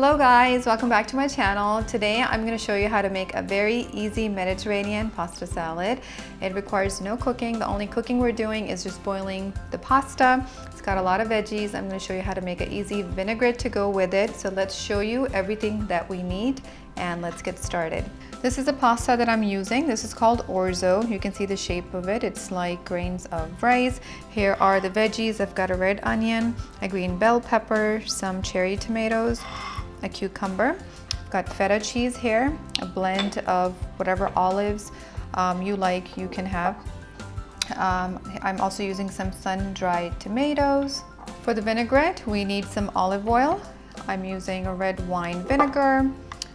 Hello guys, welcome back to my channel. Today I'm going to show you how to make a very easy Mediterranean pasta salad. It requires no cooking. The only cooking we're doing is just boiling the pasta. It's got a lot of veggies. I'm going to show you how to make an easy vinaigrette to go with it. So let's show you everything that we need and let's get started. This is a pasta that I'm using. This is called orzo. You can see the shape of it. It's like grains of rice. Here are the veggies. I've got a red onion, a green bell pepper, some cherry tomatoes, a cucumber. I've got feta cheese here, a blend of whatever olives you like, you can have. I'm also using some sun-dried tomatoes. For the vinaigrette, we need some olive oil. I'm using a red wine vinegar,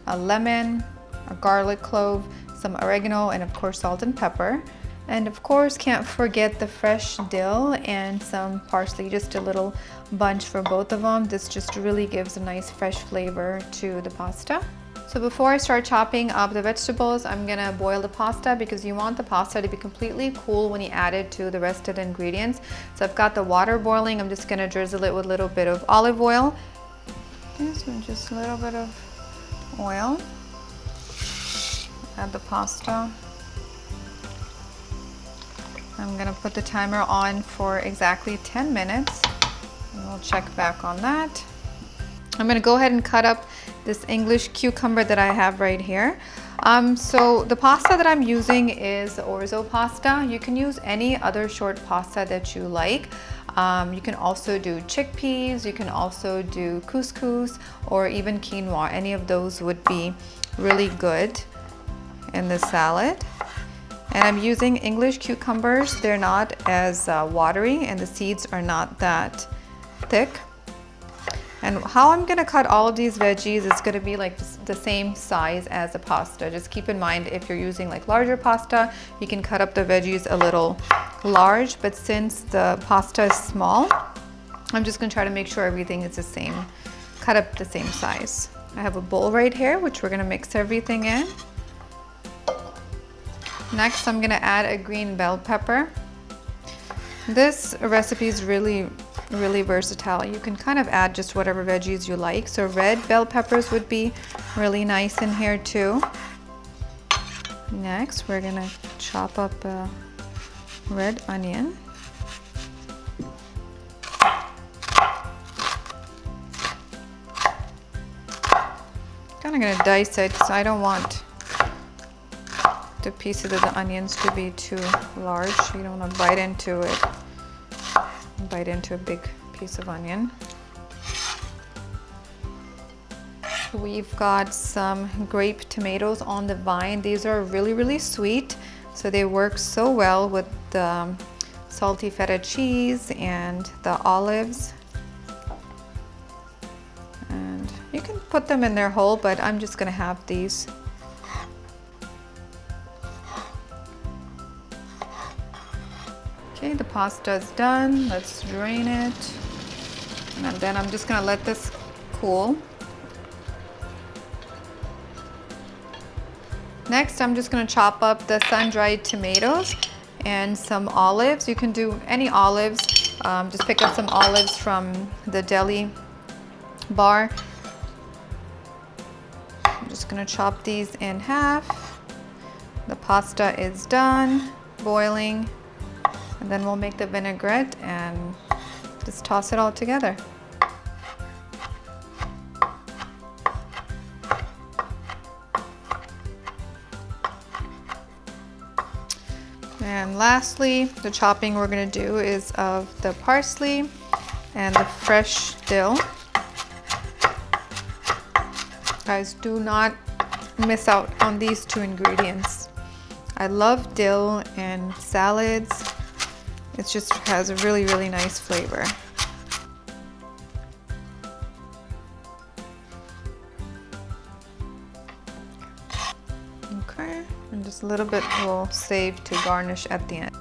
a lemon, a garlic clove, some oregano, and of course salt and pepper. And of course, can't forget the fresh dill and some parsley, just a little bunch for both of them. This just really gives a nice fresh flavor to the pasta. So before I start chopping up the vegetables, I'm gonna boil the pasta because you want the pasta to be completely cool when you add it to the rest of the ingredients. So I've got the water boiling. I'm just gonna drizzle it with a little bit of olive oil. So just a little bit of oil. Add the pasta. I'm gonna put the timer on for exactly 10 minutes and we'll check back on that. I'm gonna go ahead and cut up this English cucumber that I have right here. So the pasta that I'm using is orzo pasta. You can use any other short pasta that you like. You can also do chickpeas, you can also do couscous or even quinoa. Any of those would be really good in the salad. And I'm using English cucumbers. They're not as watery and the seeds are not that thick. And how I'm gonna cut all of these veggies is gonna be like the same size as the pasta. Just keep in mind, if you're using like larger pasta, you can cut up the veggies a little large, but since the pasta is small, I'm just gonna try to make sure everything is the same, cut up the same size. I have a bowl right here, which we're gonna mix everything in. Next, I'm gonna add a green bell pepper. This recipe is really versatile. You can kind of add just whatever veggies you like. So red bell peppers would be really nice in here too. Next, we're gonna chop up a red onion. Kind of gonna dice it because I don't want the pieces of the onions to be too large. You don't want to bite into it, bite into a big piece of onion. We've got some grape tomatoes on the vine. These are really sweet, so they work so well with the salty feta cheese and the olives. And you can put them in there whole, but I'm just gonna have these. Okay, the pasta is done. Let's drain it. And then I'm just gonna let this cool. Next, I'm just gonna chop up the sun-dried tomatoes and some olives. You can do any olives. Just pick up some olives from the deli bar. I'm just gonna chop these in half. The pasta is done boiling. And then we'll make the vinaigrette and just toss it all together. And lastly, the chopping we're gonna do is of the parsley and the fresh dill. Guys, do not miss out on these two ingredients. I love dill in salads. It just has a really nice flavor. Okay, and just a little bit we'll save to garnish at the end.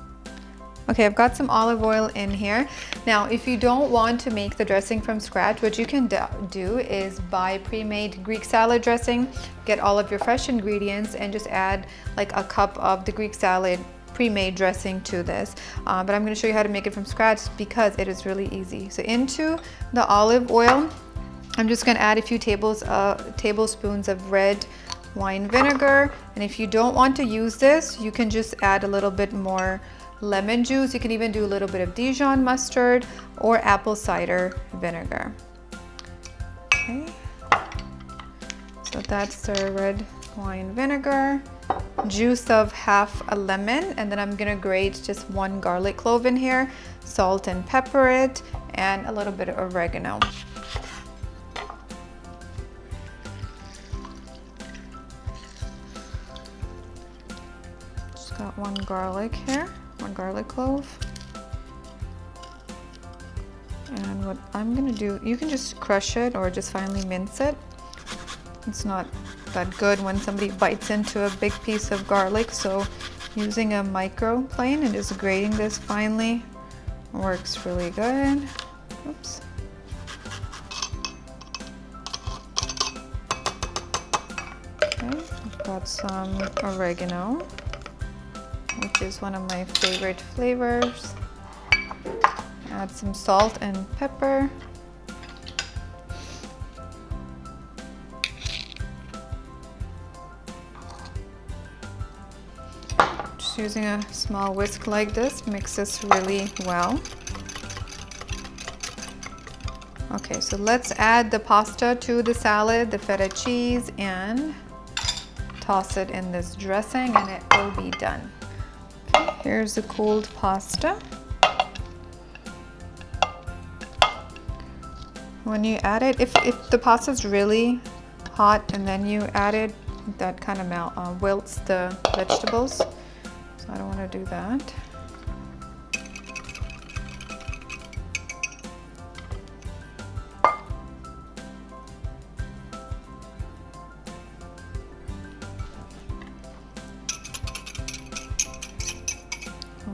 Okay, I've got some olive oil in here. Now, if you don't want to make the dressing from scratch, what you can do is buy pre-made Greek salad dressing, get all of your fresh ingredients, and just add like a cup of the Greek salad pre-made dressing to this, but I'm going to show you how to make it from scratch because it is really easy. So into the olive oil, I'm just gonna add a few tablespoons of red wine vinegar. And if you don't want to use this, you can just add a little bit more lemon juice. You can even do a little bit of Dijon mustard or apple cider vinegar. Okay, so that's the red wine vinegar, juice of half a lemon, and then I'm gonna grate just 1 garlic clove in here, salt and pepper it, and a little bit of oregano. Just got 1 garlic here, 1 garlic clove. And what I'm gonna do, you can just crush it or just finely mince it. It's not that good when somebody bites into a big piece of garlic, so using a micro plane and just grating this finely works really good. Oops. Okay, I've got some oregano, which is one of my favorite flavors. Add some salt and pepper. Just using a small whisk like this, mix this really well. Okay, so let's add the pasta to the salad, the feta cheese, and toss it in this dressing and it will be done. Okay, here's the cooled pasta. When you add it, if the pasta is really hot and then you add it, that kind of wilts the vegetables. So I don't want to do that.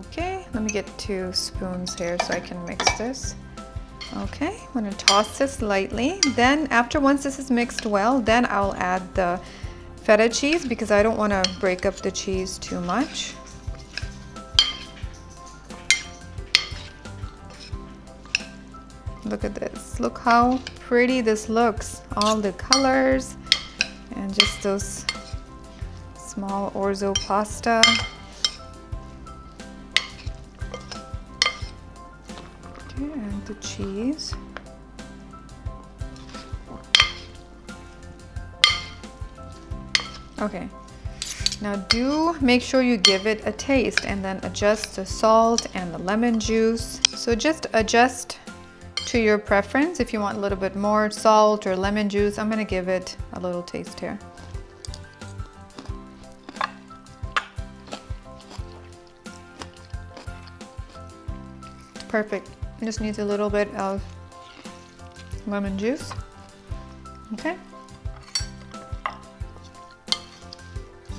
Okay, let me get 2 spoons here so I can mix this. Okay, I'm gonna toss this lightly. Then once this is mixed well, then I'll add the feta cheese because I don't want to break up the cheese too much. Look at this. Look how pretty this looks. All the colors and just those small orzo pasta. And the cheese. Okay, now do make sure you give it a taste and then adjust the salt and the lemon juice. So just adjust to your preference. If you want a little bit more salt or lemon juice, I'm gonna give it a little taste here. Perfect. It just needs a little bit of lemon juice. Okay.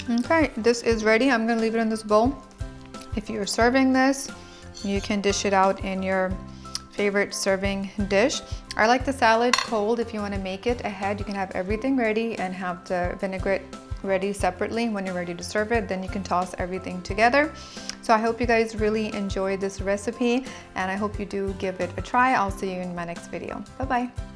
Okay, this is ready. I'm gonna leave it in this bowl. If you're serving this, you can dish it out in your favorite serving dish. I like the salad cold. If you want to make it ahead, you can have everything ready and have the vinaigrette ready separately. When you're ready to serve it, then you can toss everything together. So I hope you guys really enjoyed this recipe and I hope you do give it a try. I'll see you in my next video. Bye-bye.